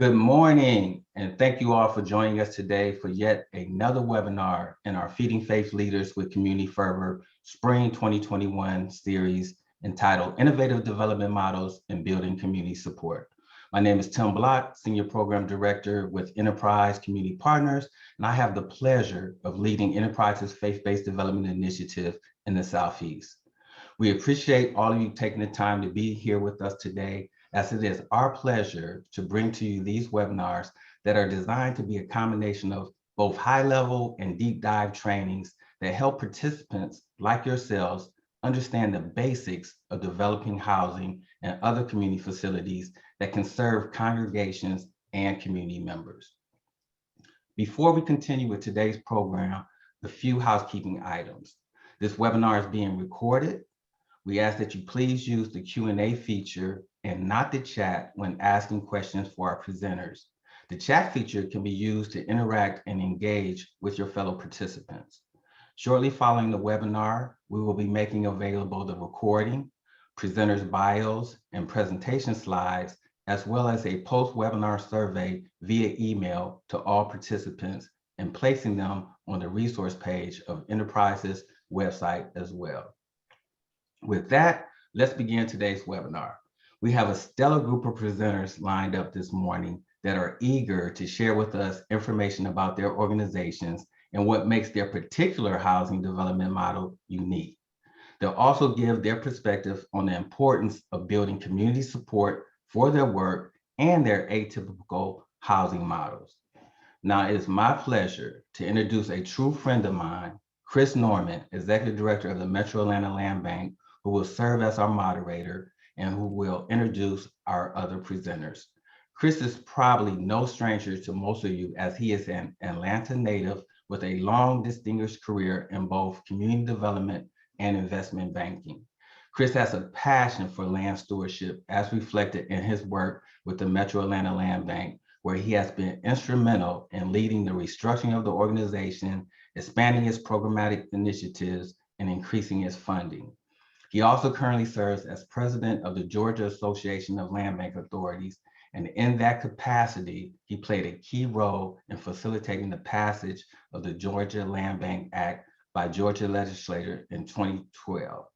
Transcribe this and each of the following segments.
Good morning, and thank you all for joining us today for yet another webinar in our Feeding Faith Leaders with Community Fervor Spring 2021 series entitled Innovative Development Models in Building Community Support. My name is Tim Block, Senior Program Director with Enterprise Community Partners, and I have the pleasure of leading Enterprise's faith-based development initiative in the Southeast. We appreciate all of you taking the time to be here with us today, as it is our pleasure to bring to you these webinars that are designed to be a combination of both high-level and deep dive trainings that help participants like yourselves understand the basics of developing housing and other community facilities that can serve congregations and community members. Before we continue with today's program, a few housekeeping items. This webinar is being recorded. We ask that you please use the Q&A feature and not the chat when asking questions for our presenters. The chat feature can be used to interact and engage with your fellow participants. Shortly following the webinar, we will be making available the recording, presenters' bios, and presentation slides, as well as a post-webinar survey via email to all participants and placing them on the resource page of Enterprise's website as well. With that, let's begin today's webinar. We have a stellar group of presenters lined up this morning that are eager to share with us information about their organizations and what makes their particular housing development model unique. They'll also give their perspective on the importance of building community support for their work and their atypical housing models. Now, it is my pleasure to introduce a true friend of mine, Chris Norman, Executive Director of the Metro Atlanta Land Bank, who will serve as our moderator and who will introduce our other presenters. Chris is probably no stranger to most of you, as he is an Atlanta native with a long distinguished career in both community development and investment banking. Chris has a passion for land stewardship as reflected in his work with the Metro Atlanta Land Bank, where he has been instrumental in leading the restructuring of the organization, expanding its programmatic initiatives, and increasing its funding. He also currently serves as president of the Georgia Association of Land Bank Authorities, and in that capacity, he played a key role in facilitating the passage of the Georgia Land Bank Act by Georgia legislature in 2012.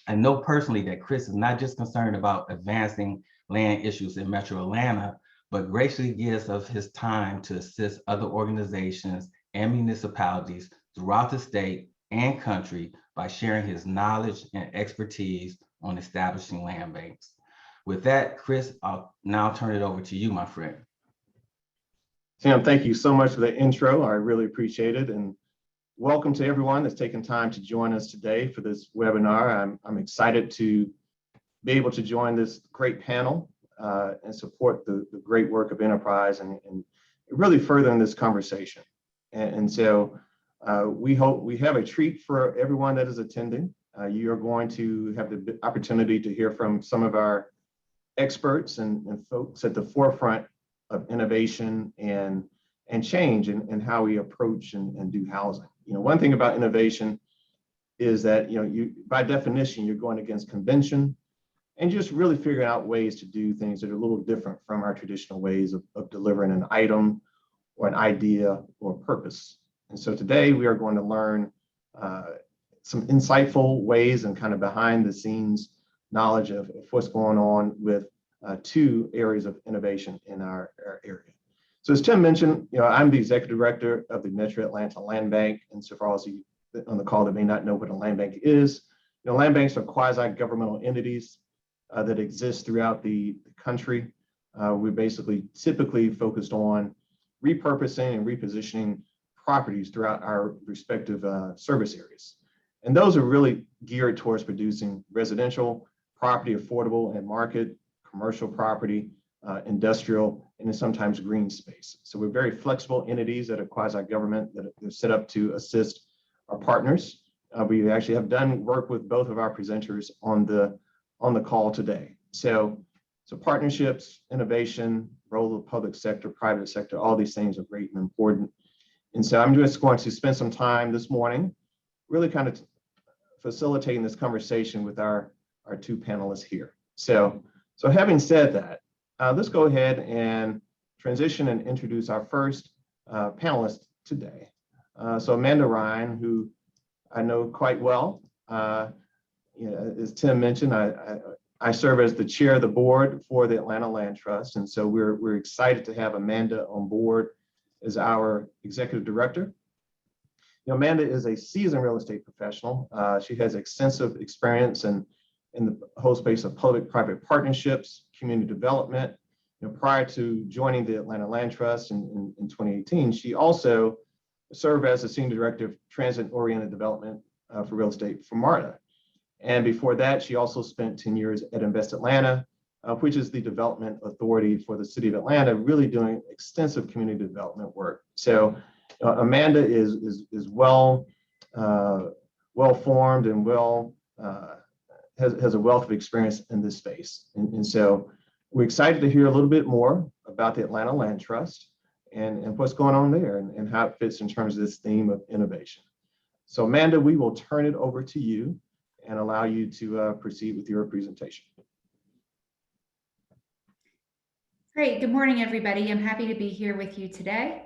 I know personally that Chris is not just concerned about advancing land issues in Metro Atlanta, but graciously gives of his time to assist other organizations and municipalities throughout the state and country by sharing his knowledge and expertise on establishing land banks. With that, Chris, I'll now turn it over to you, my friend. Tim, thank you so much for the intro. I really appreciate it. And welcome to everyone that's taken time to join us today for this webinar. I'm excited to be able to join this great panel and support the great work of Enterprise and really furthering this conversation. And so we hope we have a treat for everyone that is attending. You are going to have the opportunity to hear from some of our experts and folks at the forefront of innovation and change and how we approach and do housing. You know, one thing about innovation is that, you by definition, you're going against convention and just really figuring out ways to do things that are a little different from our traditional ways of delivering an item or an idea or purpose. And so today we are going to learn some insightful ways and kind of behind the scenes knowledge of what's going on with two areas of innovation in our area. So as Tim mentioned, I'm the executive director of the Metro Atlanta Land Bank. And so for all of you on the call that may not know what a land bank is, land banks are quasi-governmental entities that exist throughout the country. We're basically typically focused on repurposing and repositioning properties throughout our respective service areas. And those are really geared towards producing residential property, affordable and market, commercial property, industrial, and then sometimes green space. So we're very flexible entities that are quasi-government that are set up to assist our partners. We actually have done work with both of our presenters on the call today. So partnerships, innovation, role of public sector, private sector, all these things are great and important. And so I'm just going to spend some time this morning really kind of facilitating this conversation with our two panelists here. So having said that, let's go ahead and transition and introduce our first panelist today. So Amanda Ryan, who I know quite well. As Tim mentioned, I serve as the chair of the board for the Atlanta Land Trust. And so we're excited to have Amanda on board as our executive director. Amanda is a seasoned real estate professional. She has extensive experience in the whole space of public-private partnerships, community development. Prior to joining the Atlanta Land Trust in 2018, she also served as the senior director of transit-oriented development for real estate for MARTA. And before that, she also spent 10 years at Invest Atlanta, which is the development authority for the city of Atlanta, really doing extensive community development work. So Amanda is well formed and has a wealth of experience in this space. And so we're excited to hear a little bit more about the Atlanta Land Trust and what's going on there and how it fits in terms of this theme of innovation. So Amanda, we will turn it over to you and allow you to proceed with your presentation. Great. Good morning, everybody. I'm happy to be here with you today.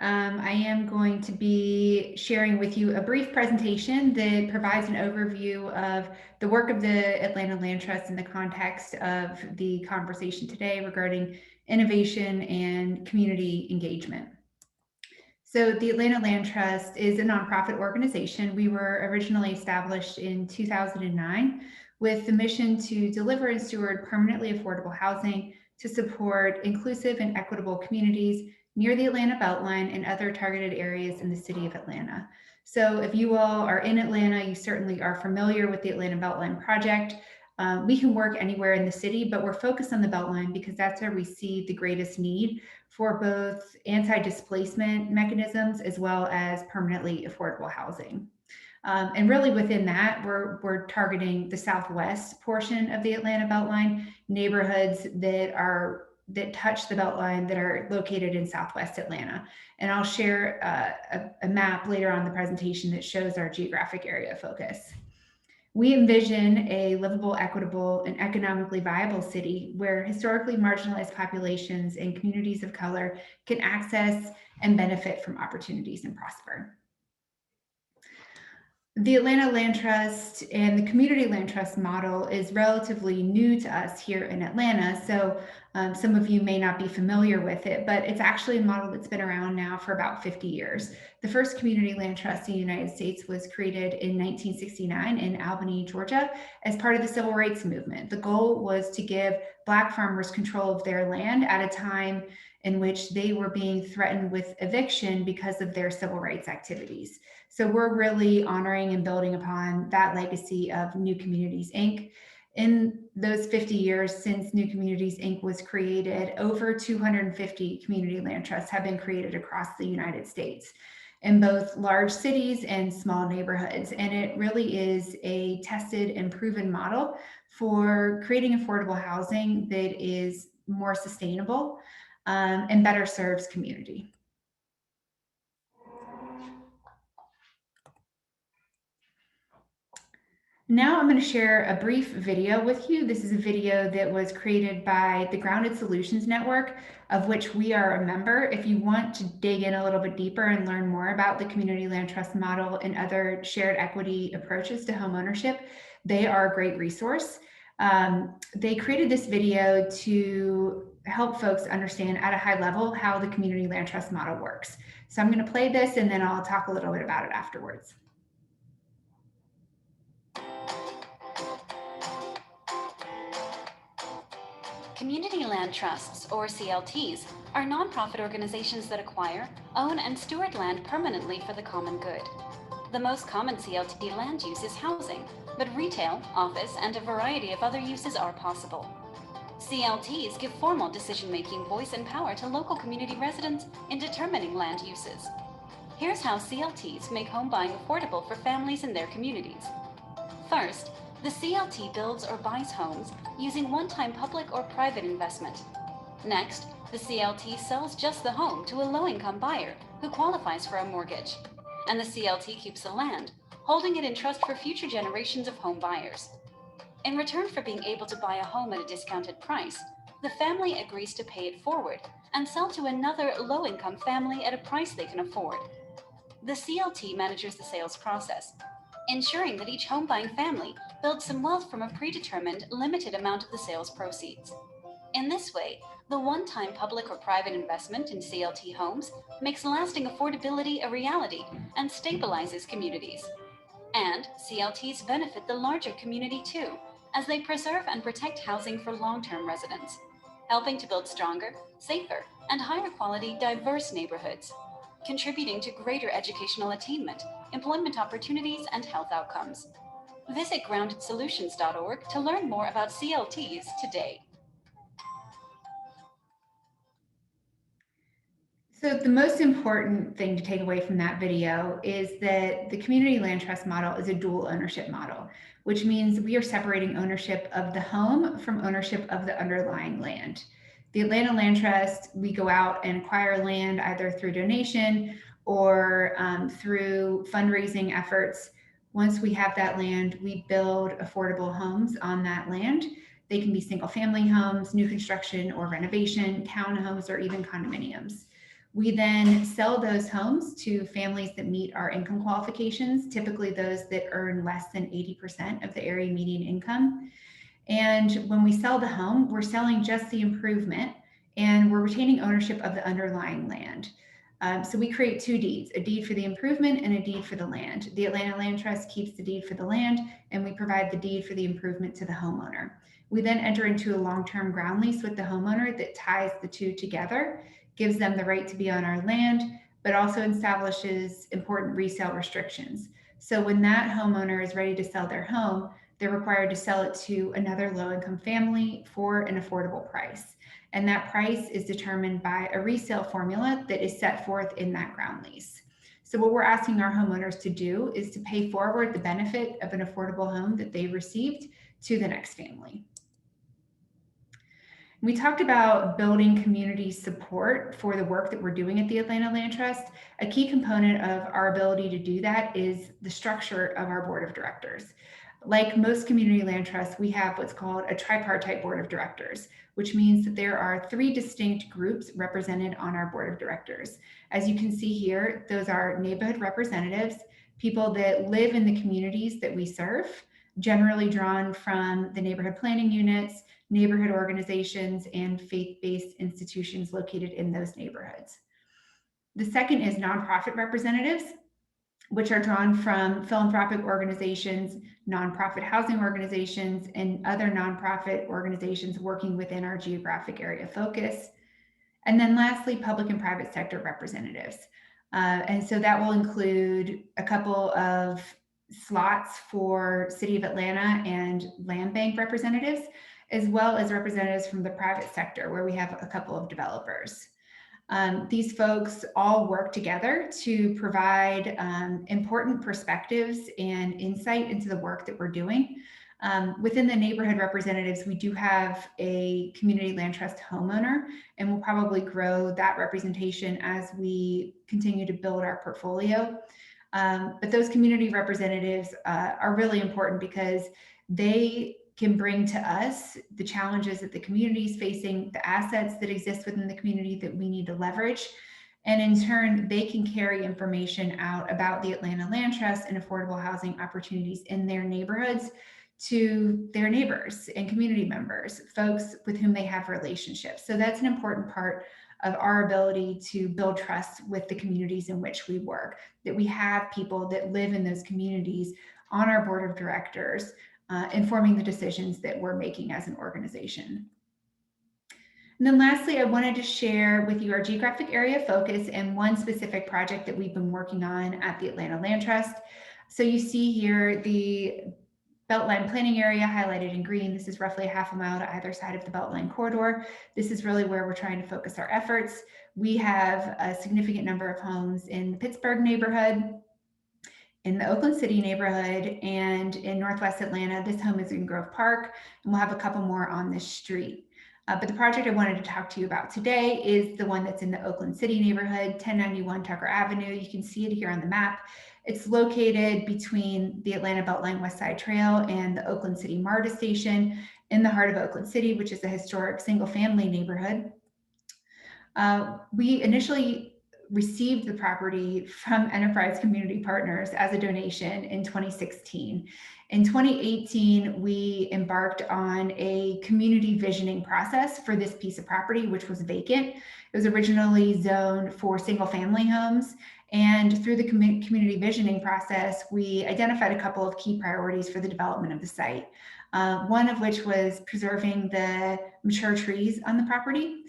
I am going to be sharing with you a brief presentation that provides an overview of the work of the Atlanta Land Trust in the context of the conversation today regarding innovation and community engagement. So the Atlanta Land Trust is a nonprofit organization. We were originally established in 2009 with the mission to deliver and steward permanently affordable housing to support inclusive and equitable communities near the Atlanta Beltline and other targeted areas in the city of Atlanta. So if you all are in Atlanta, you certainly are familiar with the Atlanta Beltline project. We can work anywhere in the city, but we're focused on the Beltline because that's where we see the greatest need for both anti-displacement mechanisms as well as permanently affordable housing. And really within that, we're targeting the southwest portion of the Atlanta Beltline, neighborhoods that touch the Beltline that are located in Southwest Atlanta. And I'll share a map later on in the presentation that shows our geographic area of focus. We envision a livable, equitable, and economically viable city where historically marginalized populations and communities of color can access and benefit from opportunities and prosper. The Atlanta Land Trust and the Community Land Trust model is relatively new to us here in Atlanta, so some of you may not be familiar with it, but it's actually a model that's been around now for about 50 years. The first community land trust in the United States was created in 1969 in Albany, Georgia, as part of the Civil Rights Movement. The goal was to give Black farmers control of their land at a time in which they were being threatened with eviction because of their civil rights activities. So we're really honoring and building upon that legacy of New Communities, Inc. In those 50 years since New Communities, Inc. was created, over 250 community land trusts have been created across the United States in both large cities and small neighborhoods. And it really is a tested and proven model for creating affordable housing that is more sustainable and better serves community. Now I'm going to share a brief video with you. This is a video that was created by the Grounded Solutions Network, of which we are a member. If you want to dig in a little bit deeper and learn more about the Community Land Trust model and other shared equity approaches to homeownership, they are a great resource. They created this video to help folks understand at a high level how the Community Land Trust model works. So I'm going to play this and then I'll talk a little bit about it afterwards. Community land trusts, or CLTs, are nonprofit organizations that acquire, own, and steward land permanently for the common good. The most common CLT land use is housing, but retail, office, and a variety of other uses are possible. CLTs give formal decision-making voice and power to local community residents in determining land uses. Here's how CLTs make home buying affordable for families in their communities. First, the CLT builds or buys homes using one-time public or private investment. Next, the CLT sells just the home to a low-income buyer who qualifies for a mortgage. And the CLT keeps the land, holding it in trust for future generations of home buyers. In return for being able to buy a home at a discounted price, the family agrees to pay it forward and sell to another low-income family at a price they can afford. The CLT manages the sales process, ensuring that each home buying family builds some wealth from a predetermined, limited amount of the sales proceeds. In this way, the one-time public or private investment in CLT homes makes lasting affordability a reality and stabilizes communities. And CLTs benefit the larger community too, as they preserve and protect housing for long-term residents, helping to build stronger, safer, and higher quality diverse neighborhoods, contributing to greater educational attainment, employment opportunities, and health outcomes. Visit groundedsolutions.org to learn more about CLTs today. So the most important thing to take away from that video is that the community land trust model is a dual ownership model, which means we are separating ownership of the home from ownership of the underlying land. The Atlanta Land Trust, we go out and acquire land either through donation or through fundraising efforts. Once we have that land, we build affordable homes on that land. They can be single family homes, new construction or renovation, townhomes, or even condominiums. We then sell those homes to families that meet our income qualifications, typically those that earn less than 80% of the area median income. And when we sell the home, we're selling just the improvement and we're retaining ownership of the underlying land. So we create two deeds, a deed for the improvement and a deed for the land. The Atlanta Land Trust keeps the deed for the land and we provide the deed for the improvement to the homeowner. We then enter into a long-term ground lease with the homeowner that ties the two together, gives them the right to be on our land, but also establishes important resale restrictions. So when that homeowner is ready to sell their home, they're required to sell it to another low-income family for an affordable price. And that price is determined by a resale formula that is set forth in that ground lease. So what we're asking our homeowners to do is to pay forward the benefit of an affordable home that they received to the next family. We talked about building community support for the work that we're doing at the Atlanta Land Trust. A key component of our ability to do that is the structure of our board of directors. Like most community land trusts, we have what's called a tripartite board of directors, which means that there are 3 distinct groups represented on our board of directors. As you can see here, those are neighborhood representatives, people that live in the communities that we serve, generally drawn from the neighborhood planning units, neighborhood organizations, and faith-based institutions located in those neighborhoods. The second is nonprofit representatives, which are drawn from philanthropic organizations, nonprofit housing organizations, and other nonprofit organizations working within our geographic area focus. And then lastly, public and private sector representatives. And so that will include a couple of slots for City of Atlanta and Land Bank representatives, as well as representatives from the private sector, where we have a couple of developers. These folks all work together to provide important perspectives and insight into the work that we're doing. Within the neighborhood representatives, we do have a community land trust homeowner, and we'll probably grow that representation as we continue to build our portfolio. But those community representatives are really important because they can bring to us the challenges that the community is facing, the assets that exist within the community that we need to leverage. And in turn, they can carry information out about the Atlanta Land Trust and affordable housing opportunities in their neighborhoods to their neighbors and community members, folks with whom they have relationships. So that's an important part of our ability to build trust with the communities in which we work, that we have people that live in those communities on our board of directors, informing the decisions that we're making as an organization. And then lastly, I wanted to share with you our geographic area focus and one specific project that we've been working on at the Atlanta Land Trust. So you see here the Beltline planning area highlighted in green. This is roughly a half a mile to either side of the Beltline corridor. This is really where we're trying to focus our efforts. We have a significant number of homes in the Pittsburgh neighborhood, in the Oakland City neighborhood, and in Northwest Atlanta. This home is in Grove Park, and we'll have a couple more on this street. But the project I wanted to talk to you about today is the one that's in the Oakland City neighborhood, 1091 Tucker Avenue. You can see it here on the map. It's located between the Atlanta Beltline West Side Trail and the Oakland City MARTA station in the heart of Oakland City, which is a historic single-family neighborhood. We initially received the property from Enterprise Community Partners as a donation in 2016. In 2018, we embarked on a community visioning process for this piece of property, which was vacant. It was originally zoned for single-family homes. And through the community visioning process, we identified a couple of key priorities for the development of the site. One of which was preserving the mature trees on the property.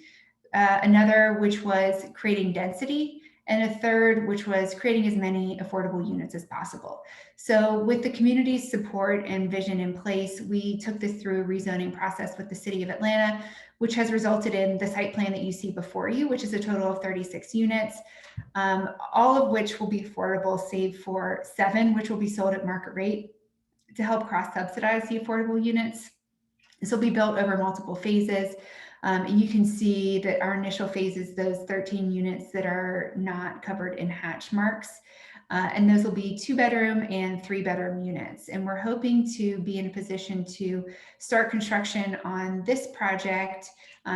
Another which was creating density, and a third which was creating as many affordable units as possible. So with the community's support and vision in place, we took this through a rezoning process with the City of Atlanta, which has resulted in the site plan that you see before you, which is a total of 36 units, all of which will be affordable, save for 7, which will be sold at market rate to help cross-subsidize the affordable units. This will be built over multiple phases. And you can see that our initial phase is those 13 units that are not covered in hatch marks. And those will be 2-bedroom and 3-bedroom units. And we're hoping to be in a position to start construction on this project,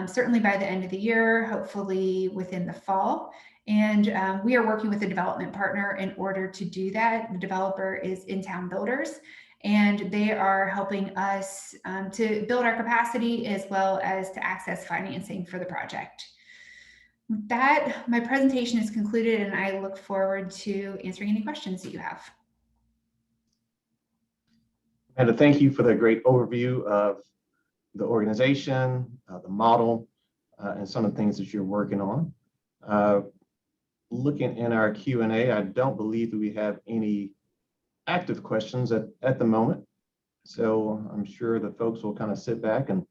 certainly by the end of the year, hopefully within the fall. And we are working with a development partner in order to do that. The developer is In Town Builders, and they are helping us to build our capacity as well as to access financing for the project. With that, my presentation is concluded, and I look forward to answering any questions that you have. And thank you for the great overview of the organization, the model, and some of the things that you're working on. Looking in our Q&A, I don't believe that we have any active questions at the moment. So I'm sure the folks will kind of sit back and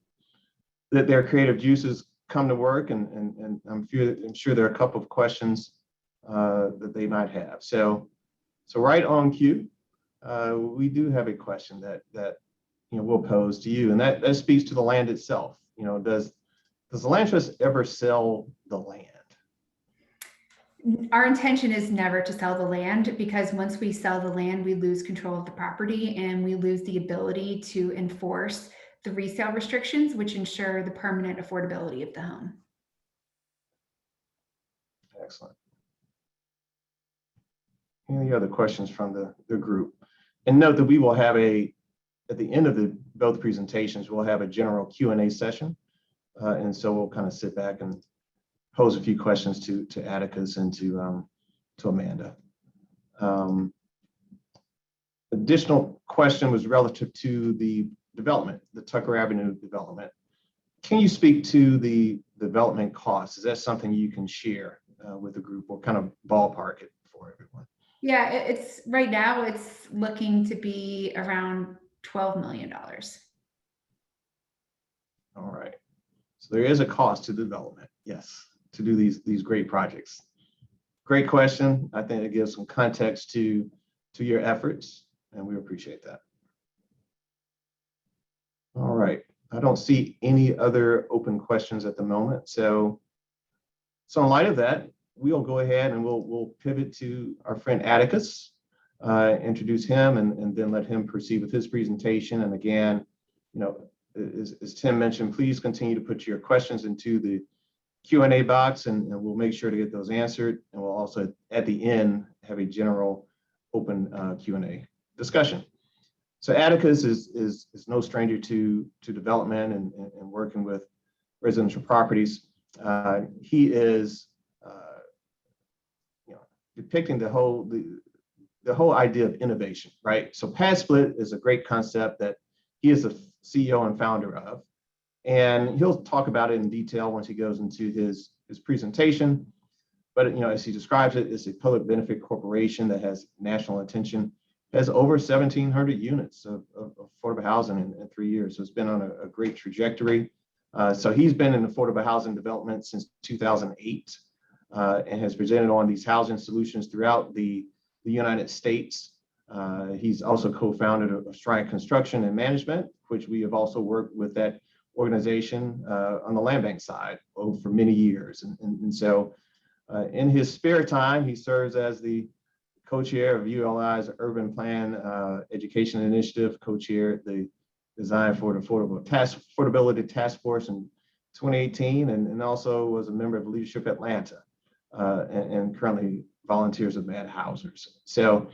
let their creative juices come to work, and I'm sure there are a couple of questions that they might have. So right on cue, we do have a question that we'll pose to you, and that speaks to the land itself. Does the land trust ever sell the land? Our intention is never to sell the land, because once we sell the land, we lose control of the property and we lose the ability to enforce the resale restrictions, which ensure the permanent affordability of the home. Excellent. Any other questions from the group? And note that we will have at the end of both presentations, we'll have a general Q&A session. And so we'll kind of sit back and pose a few questions to Atticus and to Amanda. Additional question was relative to the development, the Tucker Avenue development. Can you speak to the development costs? Is that something you can share with the group, or kind of ballpark it for everyone? Yeah, it's right now it's looking to be around $12 million. All right. So there is a cost to development, yes, to do these great projects. Great question. I think it gives some context to your efforts, and we appreciate that. All right. I don't see any other open questions at the moment. So in light of that, we'll go ahead and we'll pivot to our friend Atticus, introduce him, and then let him proceed with his presentation. And again, as Tim mentioned, please continue to put your questions into the Q&A box, and we'll make sure to get those answered. And we'll also, at the end, have a general open Q&A discussion. So Atticus is no stranger to development and working with residential properties. He is depicting the whole idea of innovation, right? So pad split is a great concept that he is the CEO and founder of, and he'll talk about it in detail once he goes into his presentation. But as he describes it, it's a public benefit corporation that has national attention, has over 1,700 units of affordable housing in 3 years. So it's been on a great trajectory. So he's been in affordable housing development since 2008 and has presented on these housing solutions throughout the United States. He's also co-founder of Stride Construction and Management, which we have also worked with that organization on the land bank side for many years. And so in his spare time, he serves as the co-chair of ULI's Urban Plan Education Initiative, co-chair the Design for Affordability Task Force, and 2018, and also was a member of Leadership Atlanta, and currently volunteers with Mad Housers. So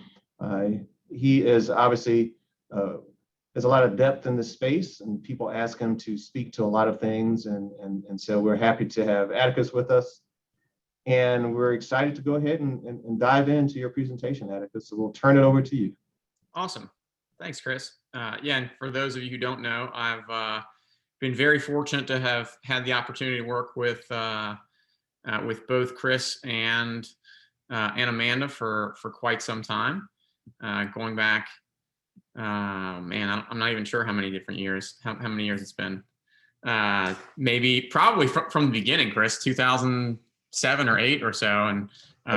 he is obviously, there's a lot of depth in this space, and people ask him to speak to a lot of things. And so we're happy to have Atticus with us. And we're excited to go ahead and dive into your presentation, Atticus. So we'll turn it over to you. Awesome. Thanks, Chris. Yeah, and for those of you who don't know, I've been very fortunate to have had the opportunity to work with both Chris and Amanda for quite some time, going back. Man, I'm not even sure how many different years, how many years it's been. Probably from the beginning, Chris, 2007 or 8 or so, and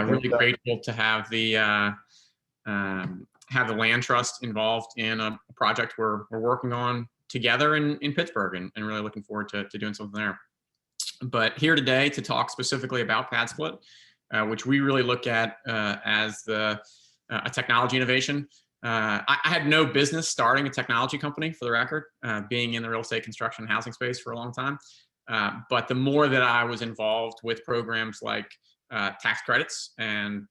really grateful to have the land trust involved in a project we're working on together in Pittsburgh, and really looking forward to doing something there. But here today to talk specifically about pad split, which we really look at as a technology innovation. I had no business starting a technology company, for the record, being in the real estate, construction, and housing space for a long time. But the more that I was involved with programs like tax credits and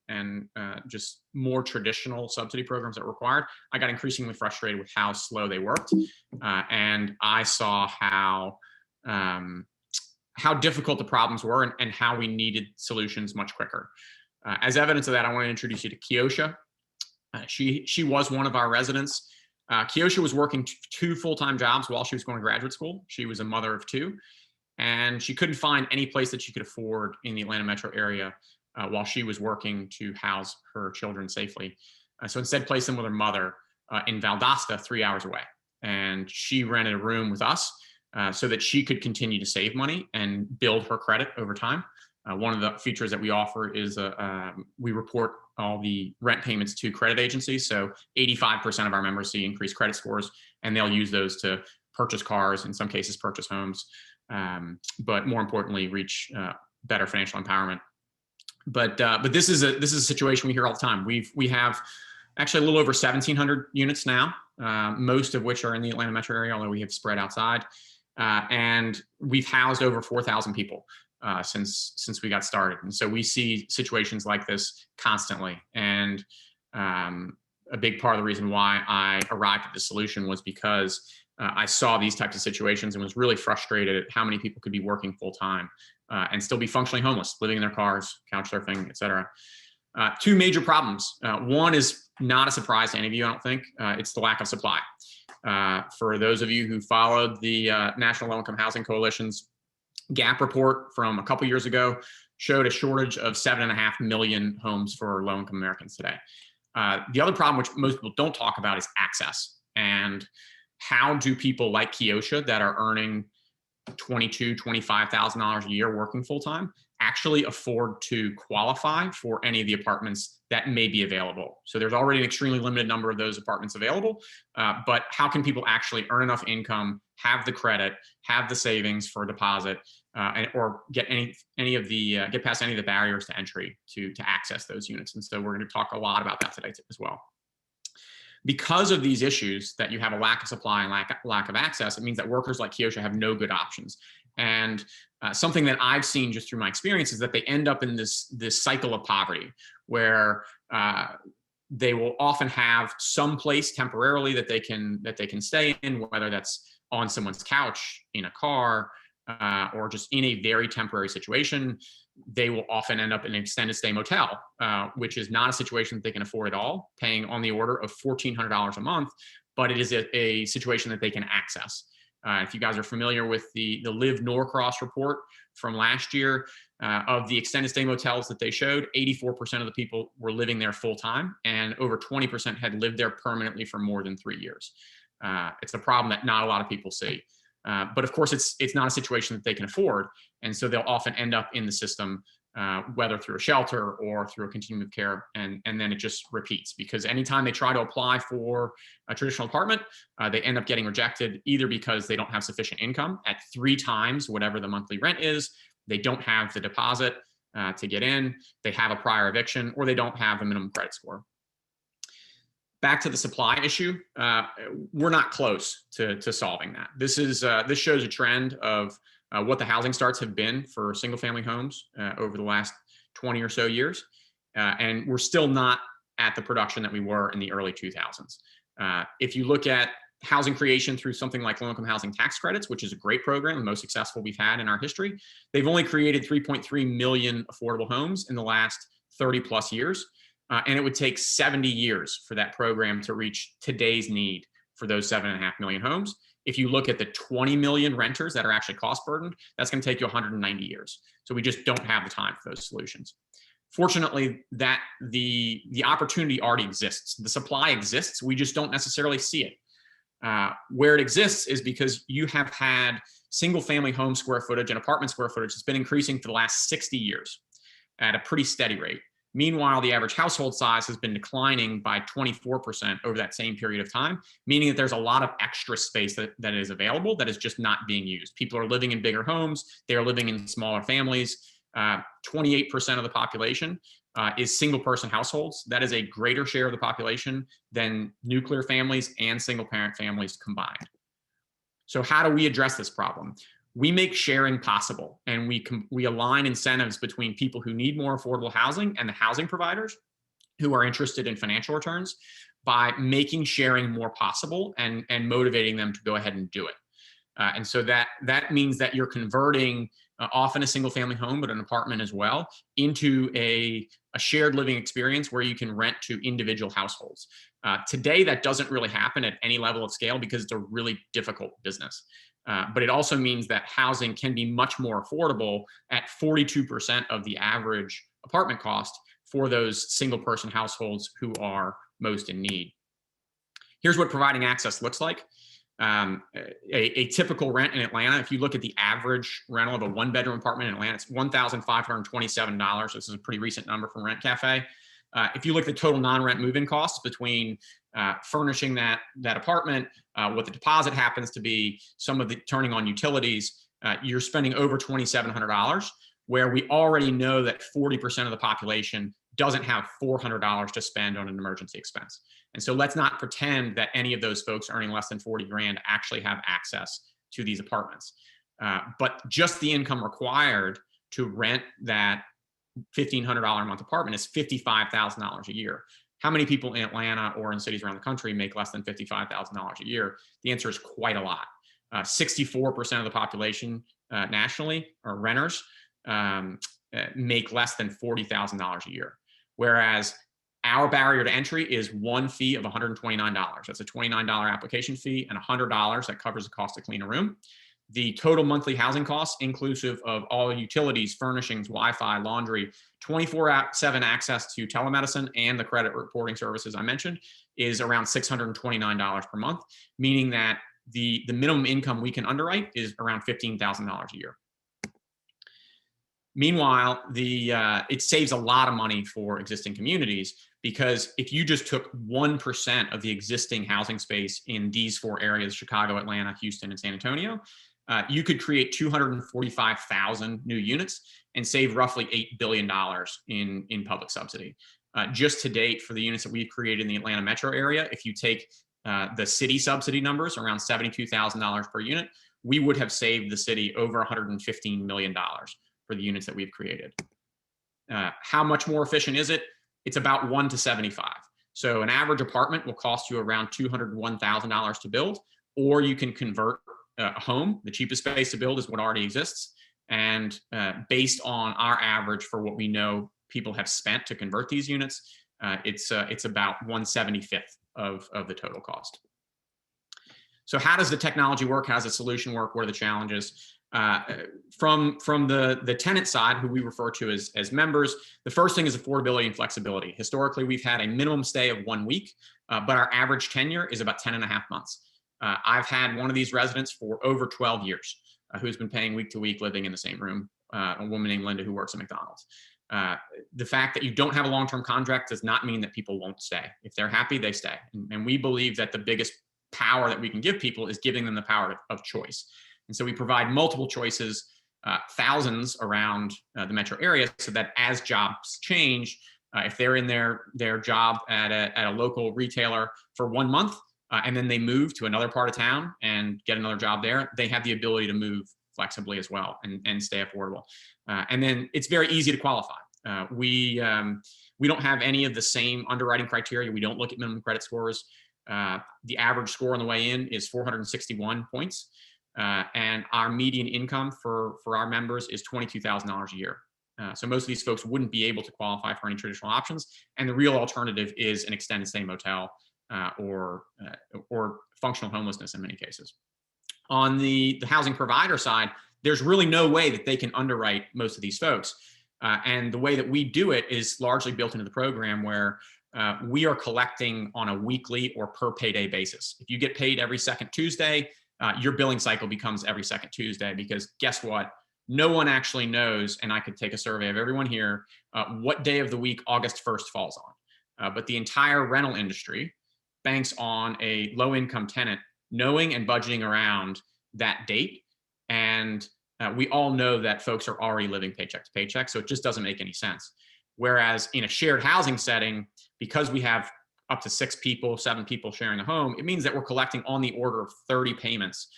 just more traditional subsidy programs that were required, I got increasingly frustrated with how slow they worked. And I saw how difficult the problems were and how we needed solutions much quicker. As evidence of that, I want to introduce you to Kiosha. She was one of our residents. Kiosha was working 2 full-time jobs while she was going to graduate school. She was a mother of 2, and she couldn't find any place that she could afford in the Atlanta metro area while she was working to house her children safely. So instead placed them with her mother in Valdosta, 3 hours away. And she rented a room with us so that she could continue to save money and build her credit over time. One of the features that we offer is we report all the rent payments to credit agencies. So 85% of our members see increased credit scores, and they'll use those to purchase cars, in some cases purchase homes, but more importantly, reach better financial empowerment. But this is a situation we hear all the time. We have actually a little over 1,700 units now, most of which are in the Atlanta metro area, although we have spread outside. And we've housed over 4,000 people since we got started. And so we see situations like this constantly. And a big part of the reason why I arrived at the solution was because I saw these types of situations and was really frustrated at how many people could be working full time and still be functionally homeless, living in their cars, couch surfing, et cetera. 2 major problems. One is not a surprise to any of you, I don't think. It's the lack of supply. For those of you who followed the National Low Income Housing Coalition's GAP report from a couple years ago, showed a shortage of 7.5 million homes for low-income Americans today. The other problem, which most people don't talk about, is access. And how do people like Kiosha that are earning $22,000, $25,000 a year working full-time actually afford to qualify for any of the apartments that may be available? So there's already an extremely limited number of those apartments available, but how can people actually earn enough income, have the credit, have the savings for a deposit, or get get past any of the barriers to entry to access those units? And so we're going to talk a lot about that today as well. Because of these issues, that you have a lack of supply and lack of access, it means that workers like Kiosha have no good options. And something that I've seen just through my experience is that they end up in this cycle of poverty, where they will often have some place temporarily that they can stay in, whether that's on someone's couch, in a car, or just in a very temporary situation. They will often end up in an extended stay motel, which is not a situation that they can afford at all, paying on the order of $1,400 a month, but it is a situation that they can access. If you guys are familiar with the Live Norcross report from last year, of the extended stay motels that they showed, 84% of the people were living there full time, and over 20% had lived there permanently for more than 3 years. It's a problem that not a lot of people see. But of course, it's not a situation that they can afford. And so they'll often end up in the system, whether through a shelter or through a continuum of care. And then it just repeats, because anytime they try to apply for a traditional apartment, they end up getting rejected, either because they don't have sufficient income at 3 times whatever the monthly rent is, they don't have the deposit to get in, they have a prior eviction, or they don't have a minimum credit score. Back to the supply issue, we're not close to solving that. This shows a trend of what the housing starts have been for single family homes over the last 20 or so years. And we're still not at the production that we were in the early 2000s. If you look at housing creation through something like low-income housing tax credits, which is a great program, the most successful we've had in our history, they've only created 3.3 million affordable homes in the last 30 plus years. And it would take 70 years for that program to reach today's need for those 7.5 million homes. If you look at the 20 million renters that are actually cost burdened, that's going to take you 190 years. So we just don't have the time for those solutions. Fortunately, that the opportunity already exists. The supply exists. We just don't necessarily see it. Where it exists is because you have had single family home square footage and apartment square footage that's been increasing for the last 60 years at a pretty steady rate. Meanwhile, the average household size has been declining by 24% over that same period of time, meaning that there's a lot of extra space that is available that is just not being used. People are living in bigger homes. They are living in smaller families. 28% of the population is single person households. That is a greater share of the population than nuclear families and single parent families combined. So how do we address this problem? We make sharing possible, and we align incentives between people who need more affordable housing and the housing providers who are interested in financial returns by making sharing more possible and motivating them to go ahead and do it. And so that means that you're converting often a single family home, but an apartment as well, into a shared living experience where you can rent to individual households. Today, that doesn't really happen at any level of scale because it's a really difficult business. But it also means that housing can be much more affordable at 42% of the average apartment cost for those single person households who are most in need. Here's what providing access looks like. A typical rent in Atlanta, if you look at the average rental of a one-bedroom apartment in Atlanta, it's $1,527. This is a pretty recent number from Rent Cafe. If you look at the total non-rent move-in costs between furnishing that apartment, what the deposit happens to be, some of the turning on utilities, you're spending over $2,700, where we already know that 40% of the population doesn't have $400 to spend on an emergency expense. And so let's not pretend that any of those folks earning less than 40 grand actually have access to these apartments. But just the income required to rent that $1,500 a month apartment is $55,000 a year. How many people in Atlanta or in cities around the country make less than $55,000 a year? The answer is quite a lot. 64% of the population nationally are renters, make less than $40,000 a year. Whereas our barrier to entry is one fee of $129. That's a $29 application fee and $100 that covers the cost to clean a room. The total monthly housing costs, inclusive of all utilities, furnishings, Wi-Fi, laundry, 24/7 access to telemedicine and the credit reporting services I mentioned, is around $629 per month, meaning that the minimum income we can underwrite is around $15,000 a year. Meanwhile, it saves a lot of money for existing communities, because if you just took 1% of the existing housing space in these four areas, Chicago, Atlanta, Houston, and San Antonio, you could create 245,000 new units and save roughly $8 billion in public subsidy. Just to date, for the units that we've created in the Atlanta metro area, if you take the city subsidy numbers, around $72,000 per unit, we would have saved the city over $115 million for the units that we've created. How much more efficient is it? It's about 1 to 75. So an average apartment will cost you around $201,000 to build, or you can convert a home. The cheapest space to build is what already exists. And based on our average for what we know people have spent to convert these units, it's about 1/75 of the total cost. So how does the technology work? How does the solution work? What are the challenges? From the tenant side, who we refer to as members, the first thing is affordability and flexibility. Historically, we've had a minimum stay of 1 week, but our average tenure is about 10.5 months. I've had one of these residents for over 12 years who's been paying week to week, living in the same room, a woman named Linda who works at McDonald's. The fact that you don't have a long-term contract does not mean that people won't stay. If they're happy, they stay. And we believe that the biggest power that we can give people is giving them the power of choice. And so we provide multiple choices, thousands around the metro area, so that as jobs change, if they're in their job at a local retailer for 1 month, and then they move to another part of town and get another job there, they have the ability to move flexibly as well and stay affordable. And then it's very easy to qualify. We don't have any of the same underwriting criteria. We don't look at minimum credit scores. The average score on the way in is 461 points. And our median income for our members is $22,000 a year. So most of these folks wouldn't be able to qualify for any traditional options. And the real alternative is an extended stay motel or functional homelessness in many cases. On the housing provider side, there's really no way that they can underwrite most of these folks. And the way that we do it is largely built into the program where we are collecting on a weekly or per payday basis. If you get paid every second Tuesday, your billing cycle becomes every second Tuesday, because guess what? No one actually knows, and I could take a survey of everyone here, what day of the week August 1st falls on. But the entire rental industry banks on a low-income tenant knowing and budgeting around that date. And we all know that folks are already living paycheck to paycheck, so it just doesn't make any sense. Whereas in a shared housing setting, because we have up to 6 people, 7 people sharing a home, it means that we're collecting on the order of 30 payments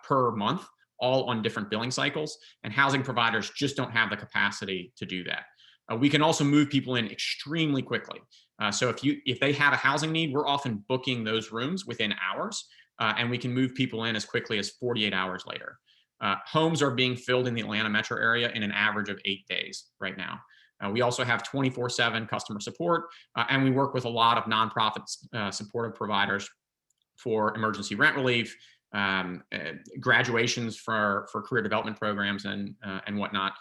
per month, all on different billing cycles, and housing providers just don't have the capacity to do that. We can also move people in extremely quickly. So if they have a housing need, we're often booking those rooms within hours, and we can move people in as quickly as 48 hours later. Homes are being filled in the Atlanta metro area in an average of 8 days right now. We also have 24/7 customer support, and we work with a lot of nonprofit supportive providers for emergency rent relief, graduations for career development programs and whatnot,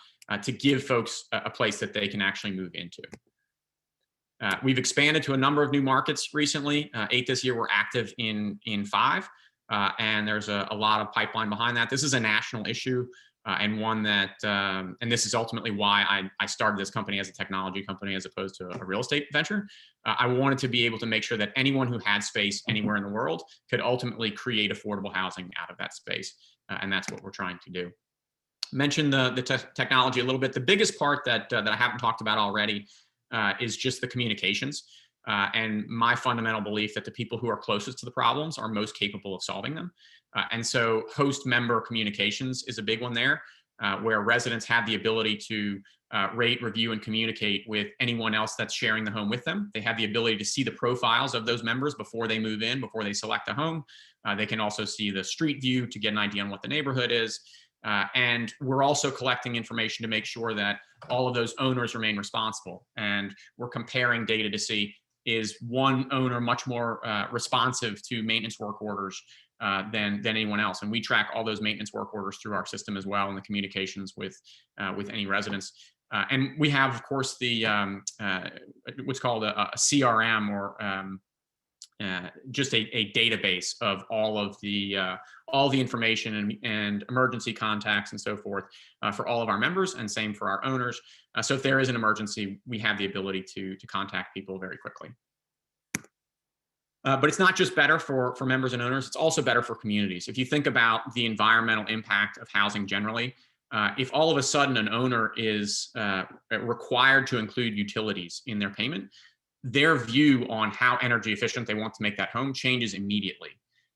to give folks a place that they can actually move into. We've expanded to a number of new markets recently, 8 this year. We're active in 5, and there's a lot of pipeline behind that. This is a national issue, and one that, and this is ultimately why I started this company as a technology company as opposed to a real estate venture. I wanted to be able to make sure that anyone who had space anywhere in the world could ultimately create affordable housing out of that space, and that's what we're trying to do. Mention the technology a little bit. The biggest part that I haven't talked about already is just the communications, and my fundamental belief that the people who are closest to the problems are most capable of solving them. And so host-member communications is a big one there, where residents have the ability to rate, review, and communicate with anyone else that's sharing the home with them. They have the ability to see the profiles of those members before they move in, before they select a home. They can also see the street view to get an idea on what the neighborhood is. And we're also collecting information to make sure that all of those owners remain responsible. And we're comparing data to see, is one owner much more responsive to maintenance work orders than anyone else? And we track all those maintenance work orders through our system as well, and the communications with any residents. And we have, of course, the what's called a CRM, or just a database of all the information and emergency contacts and so forth for all of our members, and same for our owners. So if there is an emergency, we have the ability to contact people very quickly. But it's not just better for members and owners, it's also better for communities. If you think about the environmental impact of housing generally, if all of a sudden an owner is required to include utilities in their payment, their view on how energy efficient they want to make that home changes immediately.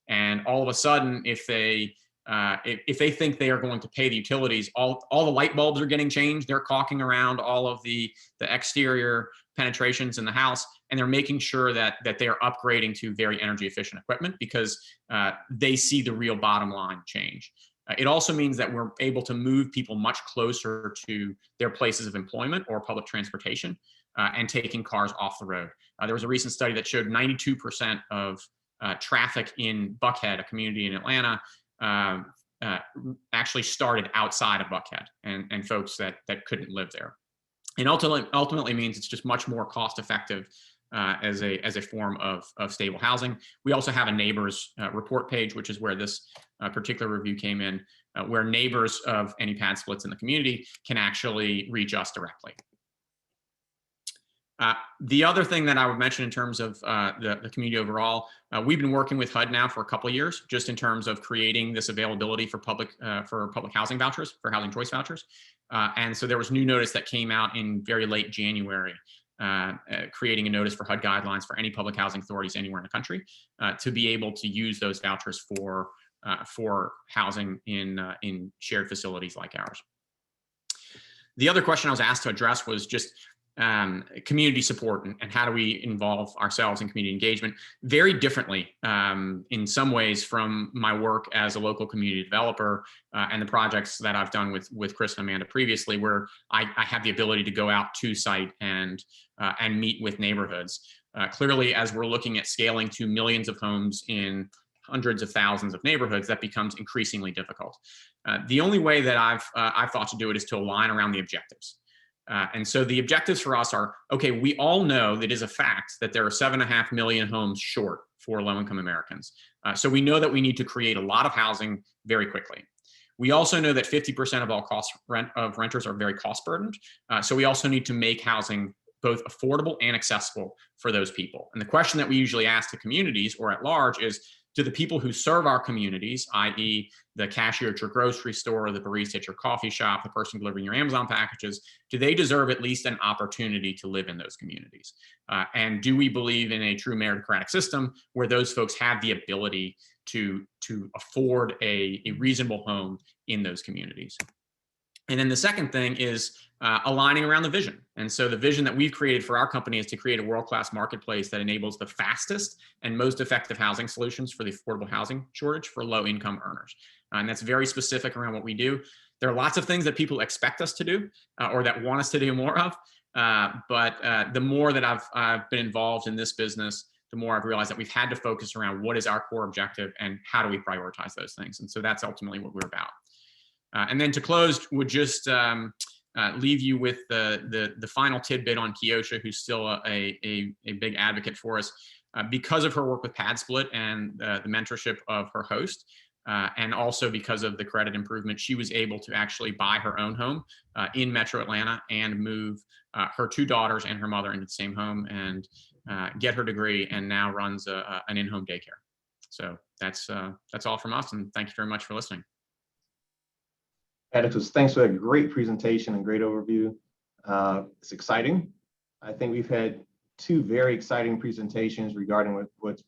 And all of a sudden, if they think they are going to pay the utilities, all the light bulbs are getting changed, they're caulking around all of the exterior penetrations in the house, and they're making sure that they are upgrading to very energy efficient equipment, because they see the real bottom line change. It also means that we're able to move people much closer to their places of employment or public transportation, and taking cars off the road. There was a recent study that showed 92% of traffic in Buckhead, a community in Atlanta, actually started outside of Buckhead, and folks that couldn't live there. And ultimately means it's just much more cost effective as a form of stable housing. We also have a neighbors report page, which is where this particular review came in, where neighbors of any pad splits in the community can actually reach us directly. The other thing that I would mention in terms of the community overall, we've been working with HUD now for a couple of years, just in terms of creating this availability for public housing vouchers, for housing choice vouchers. And so there was new notice that came out in very late January, creating a notice for HUD guidelines for any public housing authorities anywhere in the country to be able to use those vouchers for for housing in shared facilities like ours. The other question I was asked to address was just community support and how do we involve ourselves in community engagement very differently in some ways from my work as a local community developer and the projects that I've done with Chris and Amanda previously, where I have the ability to go out to site and meet with neighborhoods. Clearly, as we're looking at scaling to millions of homes in hundreds of thousands of neighborhoods, that becomes increasingly difficult. The only way that I've thought to do it is to align around the objectives. And so the objectives for us are, okay, we all know that it is a fact that there are 7.5 million homes short for low-income Americans. So we know that we need to create a lot of housing very quickly. We also know that 50% of all renters are very cost burdened. So we also need to make housing both affordable and accessible for those people. And the question that we usually ask to communities or at large is, do the people who serve our communities, i.e. the cashier at your grocery store, the barista at your coffee shop, the person delivering your Amazon packages, do they deserve at least an opportunity to live in those communities? And do we believe in a true meritocratic system where those folks have the ability to afford a reasonable home in those communities? And then the second thing is aligning around the vision. And so the vision that we've created for our company is to create a world-class marketplace that enables the fastest and most effective housing solutions for the affordable housing shortage for low-income earners. And that's very specific around what we do. There are lots of things that people expect us to do or that want us to do more of. But the more that I've been involved in this business, the more I've realized that we've had to focus around what is our core objective and how do we prioritize those things. And so that's ultimately what we're about. And then to close, would just leave you with the final tidbit on Keosha, who's still a big advocate for us because of her work with Pad Split and the mentorship of her host. And also because of the credit improvement, she was able to actually buy her own home in Metro Atlanta and move her 2 daughters and her mother into the same home and get her degree, and now runs an in-home daycare. So that's all from us, and thank you very much for listening. Atticus, thanks for that great presentation and great overview. It's exciting. I think we've had 2 very exciting presentations regarding what's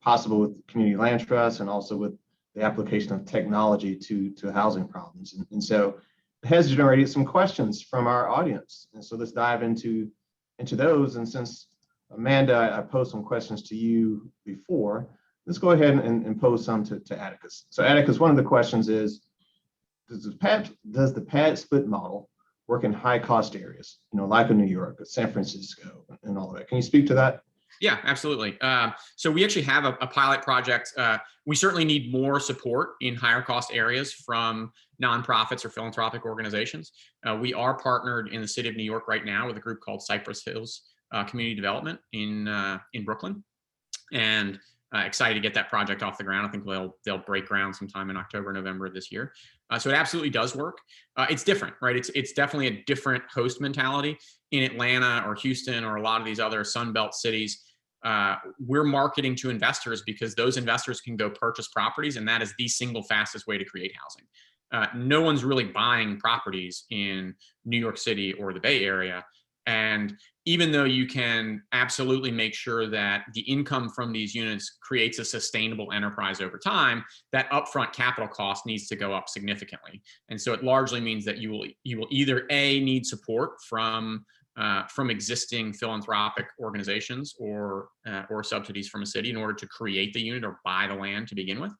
possible with community land trusts and also with the application of technology to housing problems. And so it has generated some questions from our audience. And so let's dive into those. And since Amanda, I posed some questions to you before, let's go ahead and pose some to Atticus. So Atticus, one of the questions is, does the pad split model work in high cost areas, like in New York, San Francisco, and all of that? Can you speak to that? Yeah, absolutely. So we actually have a pilot project. We certainly need more support in higher cost areas from nonprofits or philanthropic organizations. We are partnered in the city of New York right now with a group called Cypress Hills Community Development in Brooklyn, and excited to get that project off the ground. I think they'll break ground sometime in October, November of this year. So it absolutely does work. It's different, right? It's definitely a different host mentality. In Atlanta or Houston or a lot of these other Sunbelt cities, we're marketing to investors because those investors can go purchase properties, and that is the single fastest way to create housing. No one's really buying properties in New York City or the Bay Area. And even though you can absolutely make sure that the income from these units creates a sustainable enterprise over time, that upfront capital cost needs to go up significantly. And so it largely means that you will either need support from existing philanthropic organizations or subsidies from a city in order to create the unit or buy the land to begin with,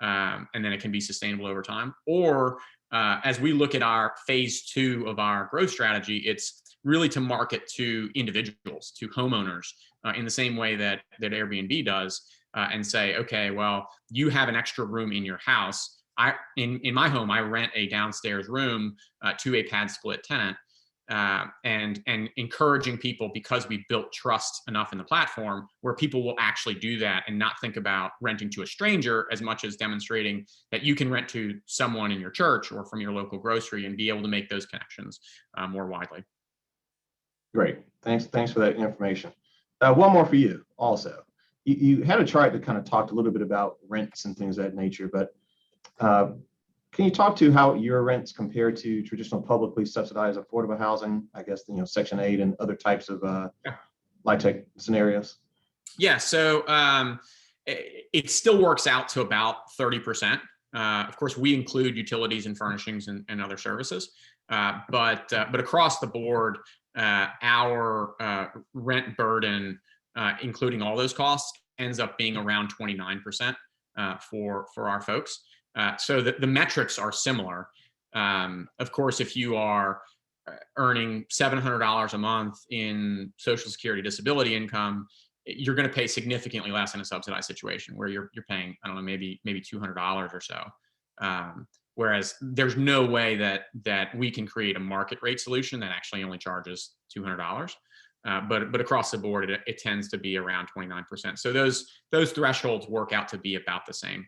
and then it can be sustainable over time. Or as we look at our phase 2 of our growth strategy, it's really to market to individuals, to homeowners, in the same way that Airbnb does, and say, okay, well, you have an extra room in your house. In my home, I rent a downstairs room to a pad split tenant, and encouraging people, because we built trust enough in the platform where people will actually do that and not think about renting to a stranger as much as demonstrating that you can rent to someone in your church or from your local grocery and be able to make those connections more widely. Great. Thanks for that information. One more for you also. You had a chart that kind of talked a little bit about rents and things of that nature, but can you talk to how your rents compare to traditional publicly subsidized affordable housing, I guess, Section 8 and other types of LIHTC scenarios? Yeah. So it still works out to about 30%. Of course, we include utilities and furnishings and other services, but across the board, our rent burden, including all those costs, ends up being around 29% for our folks. So the metrics are similar. Of course, if you are earning $700 a month in Social Security disability income, you're going to pay significantly less in a subsidized situation where you're paying, I don't know, maybe $200 or so. Whereas there's no way that we can create a market rate solution that actually only charges $200. But across the board, it tends to be around 29%. So those thresholds work out to be about the same.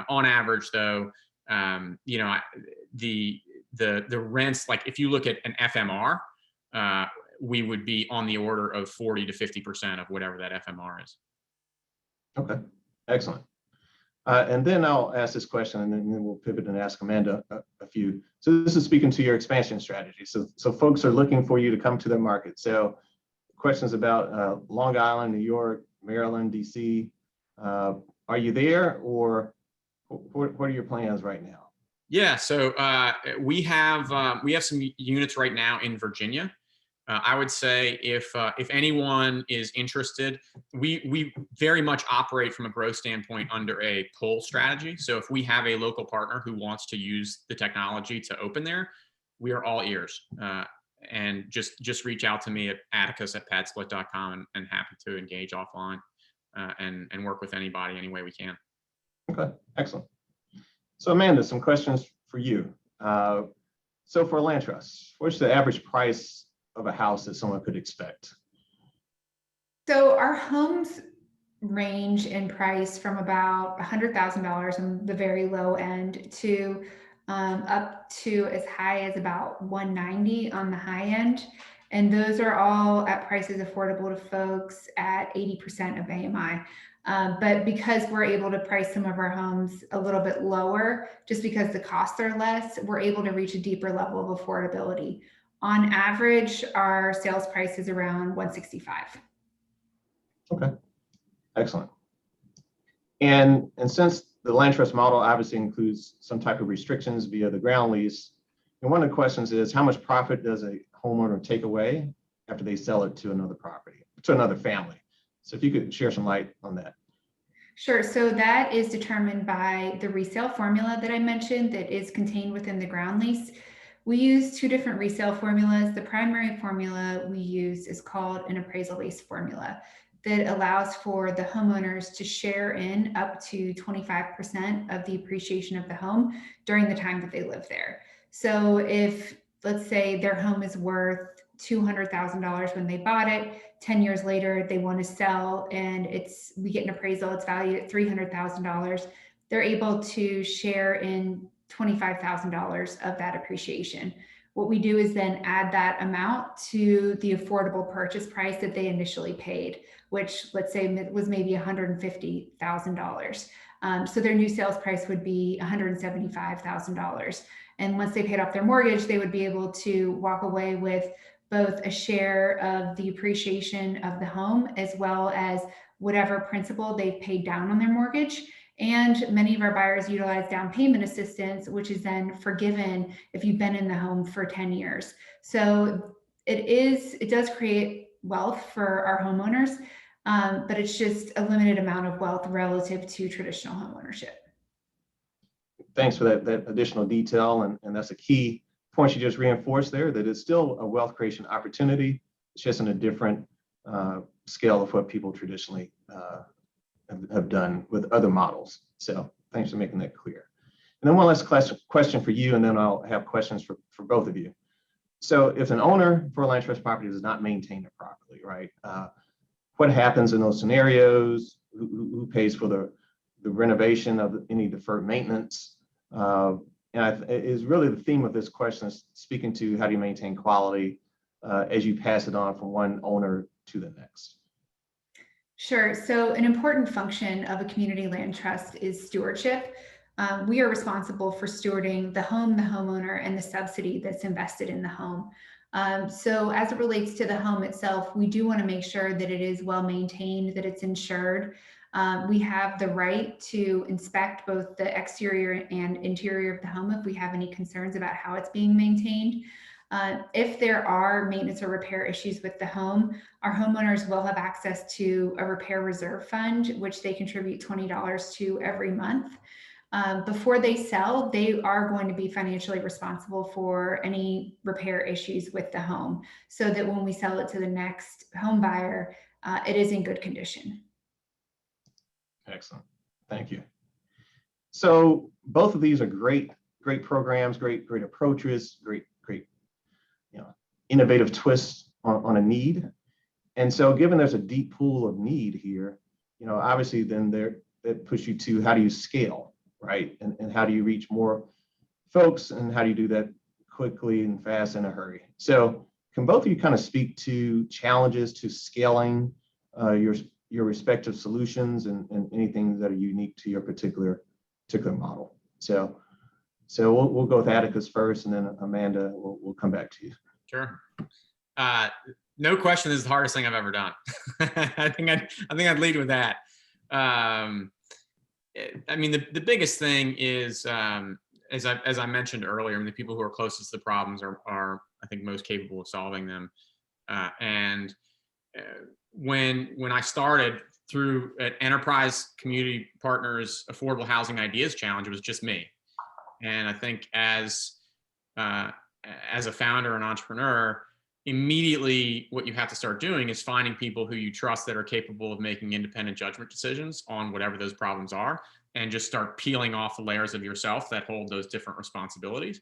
On average, though, the rents, like if you look at an FMR, we would be on the order of 40 to 50% of whatever that FMR is. Okay, excellent. And then I'll ask this question, and then we'll pivot and ask Amanda a few. So this is speaking to your expansion strategy. So folks are looking for you to come to their market. So questions about Long Island, New York, Maryland, DC. Are you there, or what are your plans right now? Yeah, so we have some units right now in Virginia. I would say if anyone is interested, we very much operate from a growth standpoint under a pull strategy. So if we have a local partner who wants to use the technology to open there, we are all ears. And just reach out to me at atticus@padsplit.com and happy to engage offline and work with anybody any way we can. Okay, excellent. So Amanda, some questions for you. So for a land trust, what's the average price of a house that someone could expect? So our homes range in price from about $100,000 on the very low end to up to as high as about $190,000 on the high end. And those are all at prices affordable to folks at 80% of AMI. But because we're able to price some of our homes a little bit lower, just because the costs are less, we're able to reach a deeper level of affordability. On average, our sales price is around $165,000. Okay, excellent. And since the land trust model obviously includes some type of restrictions via the ground lease, and one of the questions is, how much profit does a homeowner take away after they sell it to another property, to another family? So if you could share some light on that. Sure. So that is determined by the resale formula that I mentioned that is contained within the ground lease. We use two different resale formulas. The primary formula we use is called an appraisal-based formula that allows for the homeowners to share in up to 25% of the appreciation of the home during the time that they live there. So if, let's say, their home is worth $200,000 when they bought it, 10 years later they want to sell and we get an appraisal, it's valued at $300,000, they're able to share in $25,000 of that appreciation. What we do is then add that amount to the affordable purchase price that they initially paid, which let's say was maybe $150,000. So their new sales price would be $175,000. And once they paid off their mortgage, they would be able to walk away with both a share of the appreciation of the home as well as whatever principal they've paid down on their mortgage. And many of our buyers utilize down payment assistance, which is then forgiven if you've been in the home for 10 years. So it does create wealth for our homeowners, but it's just a limited amount of wealth relative to traditional homeownership. Thanks for that additional detail. And that's a key point you just reinforced there, that it's still a wealth creation opportunity. It's just in a different scale of what people traditionally have done with other models. So thanks for making that clear. And then one last question for you, and then I'll have questions for both of you. So if an owner for a land trust property does not maintain it properly, right? What happens in those scenarios? Who pays for the renovation of any deferred maintenance? And is really the theme of this question is speaking to how do you maintain quality as you pass it on from one owner to the next? Sure. So an important function of a community land trust is stewardship. We are responsible for stewarding the home, the homeowner, and the subsidy that's invested in the home. So as it relates to the home itself, we do want to make sure that it is well maintained, that it's insured. We have the right to inspect both the exterior and interior of the home if we have any concerns about how it's being maintained. If there are maintenance or repair issues with the home, our homeowners will have access to a repair reserve fund, which they contribute $20 to every month. Before they sell, they are going to be financially responsible for any repair issues with the home, so that when we sell it to the next home buyer, it is in good condition. Excellent. Thank you. So both of these are great programs, great approaches, great innovative twists on a need. And so given there's a deep pool of need here, obviously then that puts you to how do you scale, right? And how do you reach more folks, and how do you do that quickly and fast in a hurry? So can both of you kind of speak to challenges to scaling your respective solutions and anything that are unique to your particular model? So we'll go with Atticus first, and then Amanda, we'll come back to you. Sure. No question, this is the hardest thing I've ever done. I think I'd lead with that. I mean, the biggest thing is, as I mentioned earlier, I mean, the people who are closest to the problems are I think most capable of solving them. When I started through an Enterprise Community Partners Affordable Housing Ideas Challenge, it was just me. And I think as a founder and entrepreneur, immediately what you have to start doing is finding people who you trust that are capable of making independent judgment decisions on whatever those problems are, and just start peeling off the layers of yourself that hold those different responsibilities.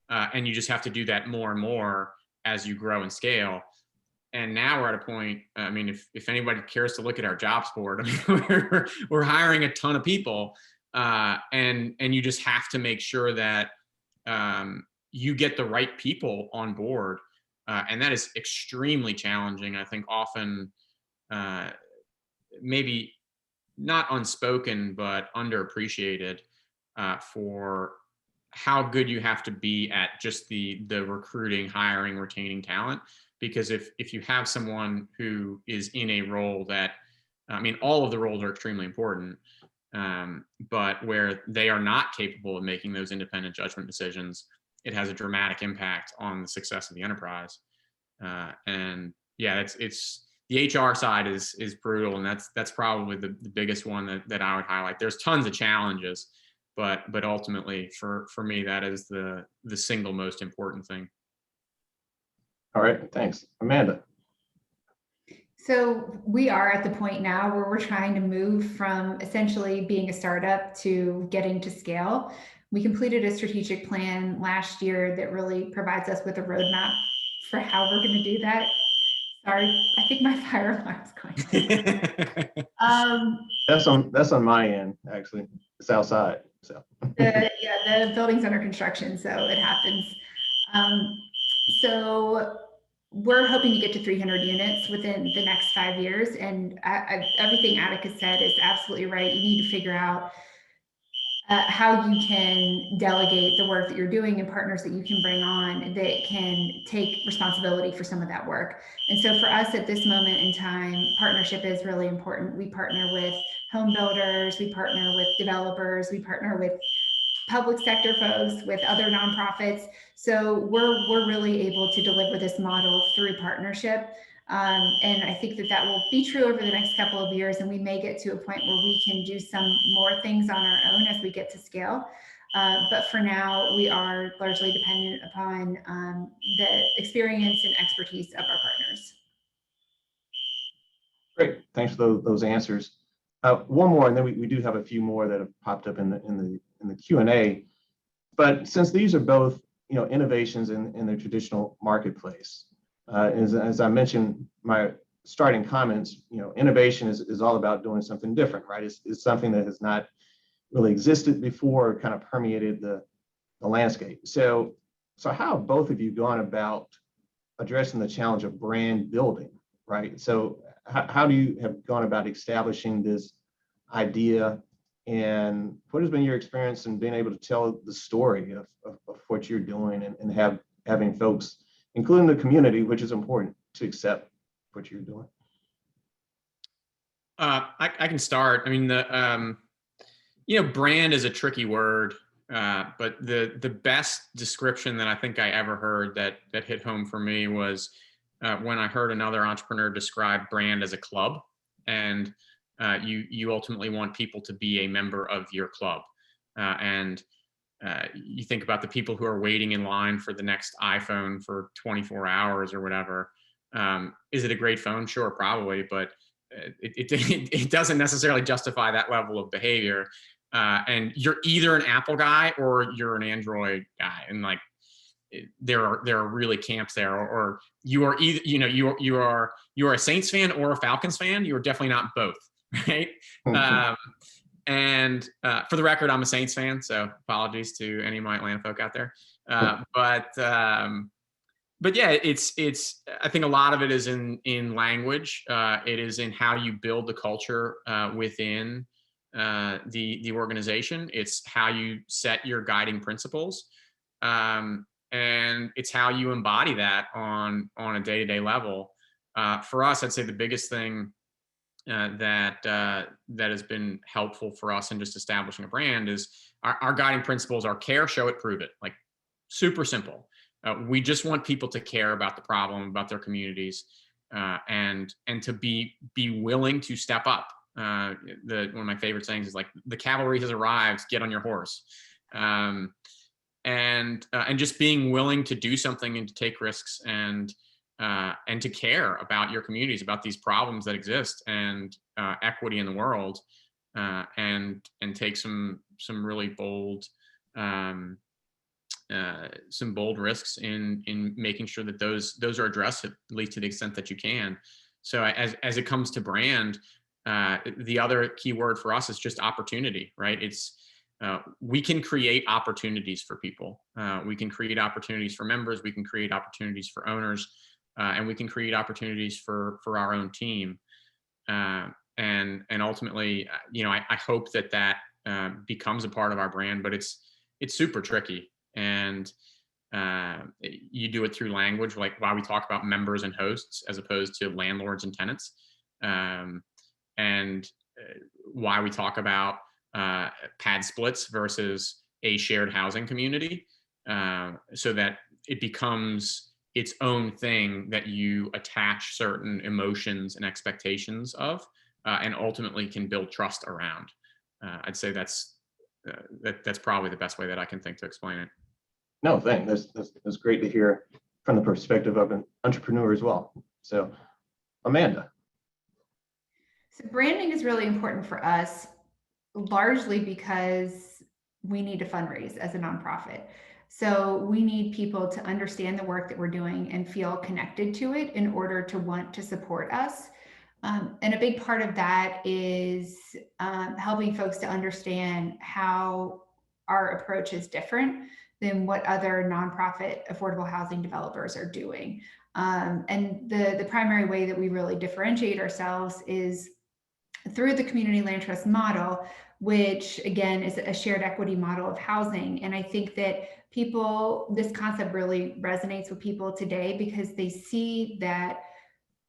And you just have to do that more and more as you grow and scale. And now we're at a point, I mean, if anybody cares to look at our jobs board, I mean, we're hiring a ton of people, and you just have to make sure that you get the right people on board. And that is extremely challenging. I think often maybe not unspoken, but underappreciated for how good you have to be at just the recruiting, hiring, retaining talent. Because if you have someone who is in a role that, I mean, all of the roles are extremely important, but where they are not capable of making those independent judgment decisions, it has a dramatic impact on the success of the enterprise. And yeah, it's the HR side is brutal, and that's probably the biggest one that I would highlight. There's tons of challenges, but ultimately for me, that is the single most important thing. All right, thanks. Amanda. So we are at the point now where we're trying to move from essentially being a startup to getting to scale. We completed a strategic plan last year that really provides us with a roadmap for how we're going to do that. Sorry, I think my fire alarm's going. That's on my end, actually. It's outside. So the building's under construction, so it happens. So we're hoping to get to 300 units within the next 5 years. And everything Atticus said is absolutely right. You need to figure out how you can delegate the work that you're doing and partners that you can bring on that can take responsibility for some of that work. And so for us at this moment in time, partnership is really important. We partner with home builders, we partner with developers, we partner with public sector folks, with other nonprofits. So we're really able to deliver this model through partnership. And I think that will be true over the next couple of years. And we may get to a point where we can do some more things on our own as we get to scale. But for now, we are largely dependent upon the experience and expertise of our partners. Great, thanks for those answers. One more, and then we do have a few more that have popped up in the Q&A. But since these are both innovations in the traditional marketplace, as I mentioned, my starting comments, innovation is all about doing something different, right? It's something that has not really existed before, kind of permeated the landscape. So how have both of you gone about addressing the challenge of brand building, right? So how do you have gone about establishing this idea, and what has been your experience in being able to tell the story of what you're doing and having folks, including the community, which is important, to accept what you're doing? I can start. I mean, brand is a tricky word, but the best description that I think I ever heard that hit home for me was when I heard another entrepreneur describe brand as a club, and you ultimately want people to be a member of your club, and you think about the people who are waiting in line for the next iPhone for 24 hours or whatever. Is it a great phone? Sure, probably, but it doesn't necessarily justify that level of behavior. And you're either an Apple guy or you're an Android guy, and like there are really camps there, or you are either you are a Saints fan or a Falcons fan. You are definitely not both, right? And for the record, I'm a Saints fan, so apologies to any of my Atlanta folk out there. But yeah, it's. I think a lot of it is in language. It is in how you build the culture within the organization. It's how you set your guiding principles, and it's how you embody that on a day-to-day level. For us, I'd say the biggest thing that has been helpful for us in just establishing a brand is our guiding principles are care, show it, prove it. Like, super simple. We just want people to care about the problem, about their communities, and to be willing to step up. One of my favorite sayings is like, the cavalry has arrived, get on your horse. And just being willing to do something and to take risks and to care about your communities, about these problems that exist, and equity in the world, and take some really bold risks in making sure that those are addressed, at least to the extent that you can. So as it comes to brand, the other key word for us is just opportunity, right? It's we can create opportunities for people. We can create opportunities for members. We can create opportunities for owners. And we can create opportunities for our own team, and ultimately, I hope that becomes a part of our brand. But it's super tricky, and you do it through language, like why we talk about members and hosts as opposed to landlords and tenants, and why we talk about pad splits versus a shared housing community, so that it becomes its own thing that you attach certain emotions and expectations of, and ultimately can build trust around. I'd say that's probably the best way that I can think to explain it. No, thanks. That's great to hear from the perspective of an entrepreneur as well. So, Amanda. So branding is really important for us, largely because we need to fundraise as a nonprofit. So we need people to understand the work that we're doing and feel connected to it in order to want to support us. And a big part of that is helping folks to understand how our approach is different than what other nonprofit affordable housing developers are doing. And the primary way that we really differentiate ourselves is through the community land trust model, which again is a shared equity model of housing. And I think that this concept really resonates with people today because they see that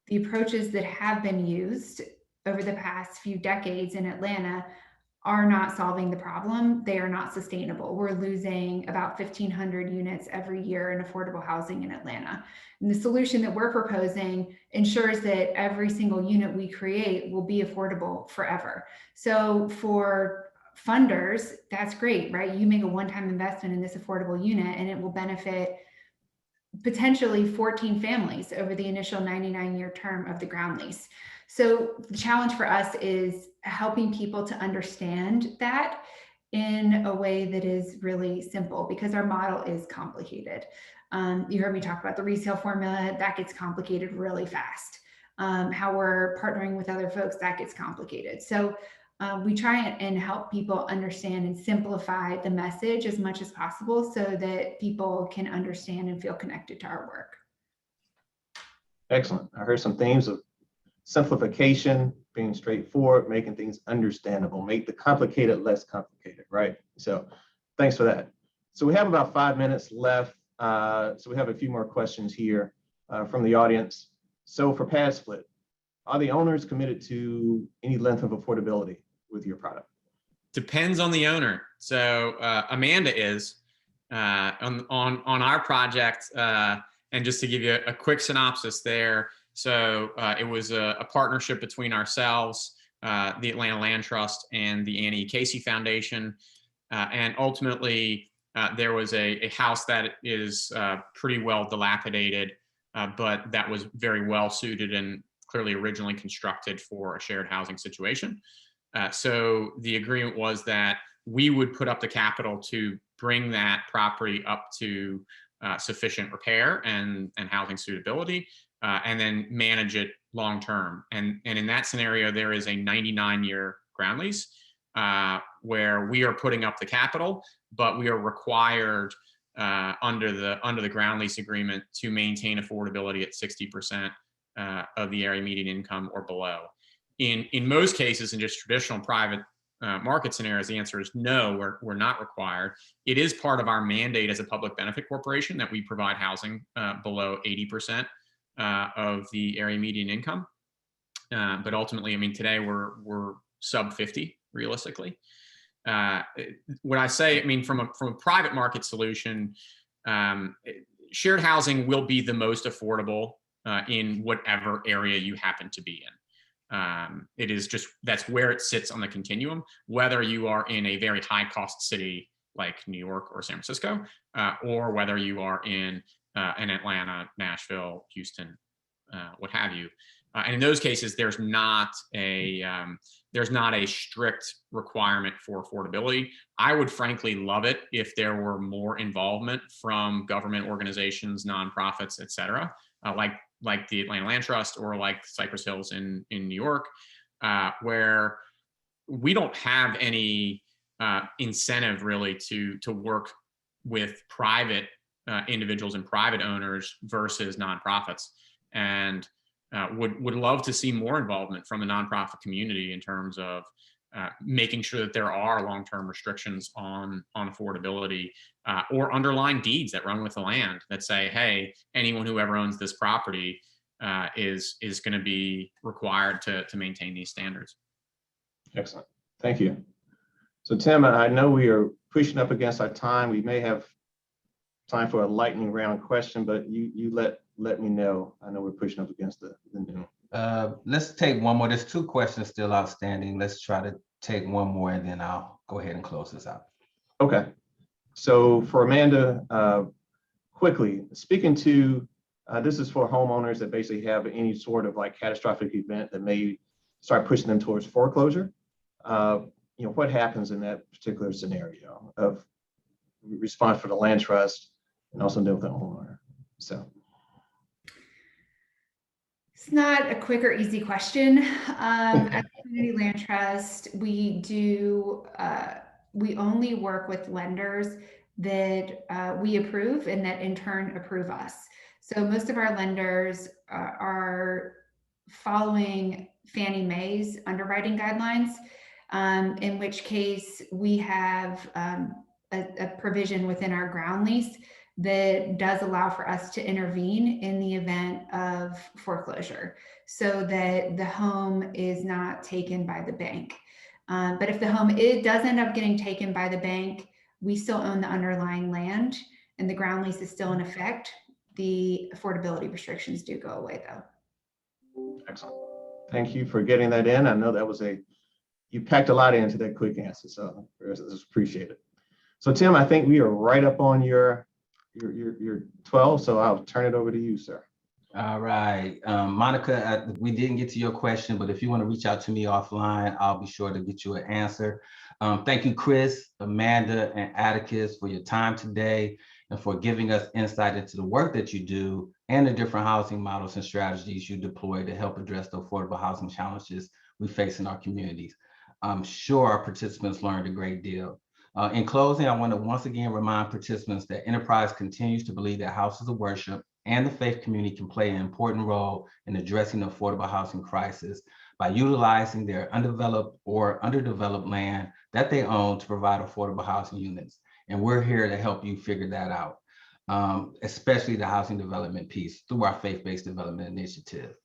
the approaches that have been used over the past few decades in Atlanta are not solving the problem. They are not sustainable. We're losing about 1,500 units every year in affordable housing in Atlanta. And the solution that we're proposing ensures that every single unit we create will be affordable forever. So for funders, that's great, right? You make a one-time investment in this affordable unit and it will benefit potentially 14 families over the initial 99-year term of the ground lease. So the challenge for us is helping people to understand that in a way that is really simple, because our model is complicated. You heard me talk about the resale formula, that gets complicated really fast. How we're partnering with other folks, that gets complicated. So we try and help people understand and simplify the message as much as possible so that people can understand and feel connected to our work. Excellent. I heard some themes of simplification, being straightforward, making things understandable, make the complicated less complicated, right? So thanks for that. So we have about 5 minutes left. So we have a few more questions here from the audience. So for pad split, are the owners committed to any length of affordability with your product? Depends on the owner. So Amanda is on our project, and just to give you a quick synopsis there. So it was a partnership between ourselves, the Atlanta Land Trust, and the Annie Casey Foundation, and ultimately there was a house that is pretty well dilapidated, but that was very well suited and clearly originally constructed for a shared housing situation. So the agreement was that we would put up the capital to bring that property up to sufficient repair and housing suitability, and then manage it long term. And in that scenario, there is a 99-year ground lease where we are putting up the capital, but we are required under the ground lease agreement to maintain affordability at 60% of the area median income or below. In most cases, in just traditional private market scenarios, the answer is no, we're not required. It is part of our mandate as a public benefit corporation that we provide housing below 80% of the area median income. But ultimately, I mean, today we're sub 50 realistically. What I say, I mean, from a private market solution, shared housing will be the most affordable in whatever area you happen to be in. It is just, that's where it sits on the continuum, whether you are in a very high cost city like New York or San Francisco, or whether you are in an Atlanta, Nashville, Houston, what have you. And in those cases, there's not a strict requirement for affordability. I would frankly love it if there were more involvement from government organizations, nonprofits, et cetera, like the Atlanta Land Trust or like Cypress Hills in New York, where we don't have any incentive really to work with private individuals and private owners versus nonprofits, and would love to see more involvement from the nonprofit community in terms of making sure that there are long-term restrictions on affordability, or underlying deeds that run with the land that say, hey, anyone who ever owns this property is going to be required to maintain these standards. Excellent. Thank you. So Tim, I know we are pushing up against our time. We may have time for a lightning round question, but you let me know. I know we're pushing up against the noon. Let's take one more. There's 2 questions still outstanding. Let's try to take one more, and then I'll go ahead and close this out. Okay. So for Amanda, quickly, speaking to, this is for homeowners that basically have any sort of like catastrophic event that may start pushing them towards foreclosure. What happens in that particular scenario of response for the land trust and also deal with the homeowner? So. It's not a quick or easy question. At the Community Land Trust, we only work with lenders that we approve and that in turn approve us. So most of our lenders are following Fannie Mae's underwriting guidelines, in which case we have a provision within our ground lease that does allow for us to intervene in the event of foreclosure so that the home is not taken by the bank. But if the home does end up getting taken by the bank, we still own the underlying land and the ground lease is still in effect. The affordability restrictions do go away though. Excellent. Thank you for getting that in. I know that was you packed a lot into that quick answer, so I just appreciate it. So Tim, I think we are right up on your 12, so I'll turn it over to you, sir. All right, Monica, we didn't get to your question, but if you want to reach out to me offline, I'll be sure to get you an answer. Thank you, Chris, Amanda, and Atticus for your time today and for giving us insight into the work that you do and the different housing models and strategies you deploy to help address the affordable housing challenges we face in our communities. I'm sure our participants learned a great deal. In closing, I want to once again remind participants that Enterprise continues to believe that houses of worship and the faith community can play an important role in addressing the affordable housing crisis by utilizing their undeveloped or underdeveloped land that they own to provide affordable housing units. And we're here to help you figure that out, especially the housing development piece through our faith-based development initiative.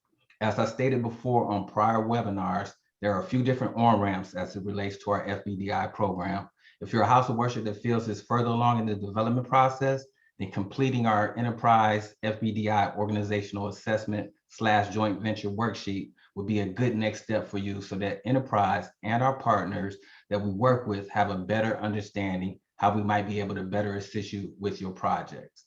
As I stated before on prior webinars, there are a few different on-ramps as it relates to our FBDI program. If you're a house of worship that feels it's further along in the development process, then completing our enterprise FBDI organizational assessment / joint venture worksheet would be a good next step for you, so that enterprise and our partners that we work with have a better understanding how we might be able to better assist you with your projects.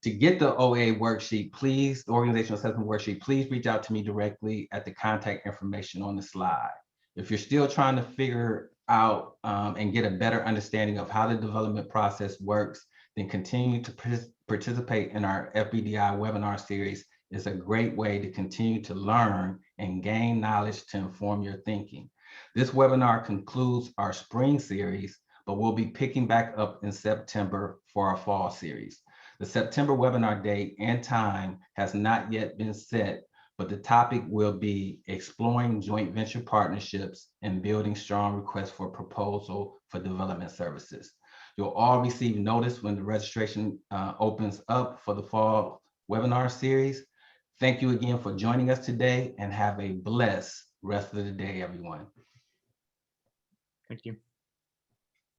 To get the OA worksheet, please, the organizational assessment worksheet, please reach out to me directly at the contact information on the slide. If you're still trying to figure out and get a better understanding of how the development process works, then continue to participate in our FBDI webinar series. Is a great way to continue to learn and gain knowledge to inform your thinking. This webinar concludes our spring series, but we'll be picking back up in September for our fall series. The September webinar date and time has not yet been set, but the topic will be exploring joint venture partnerships and building strong requests for proposal for development services. You'll all receive notice when the registration opens up for the fall webinar series. Thank you again for joining us today, and have a blessed rest of the day, everyone. Thank you.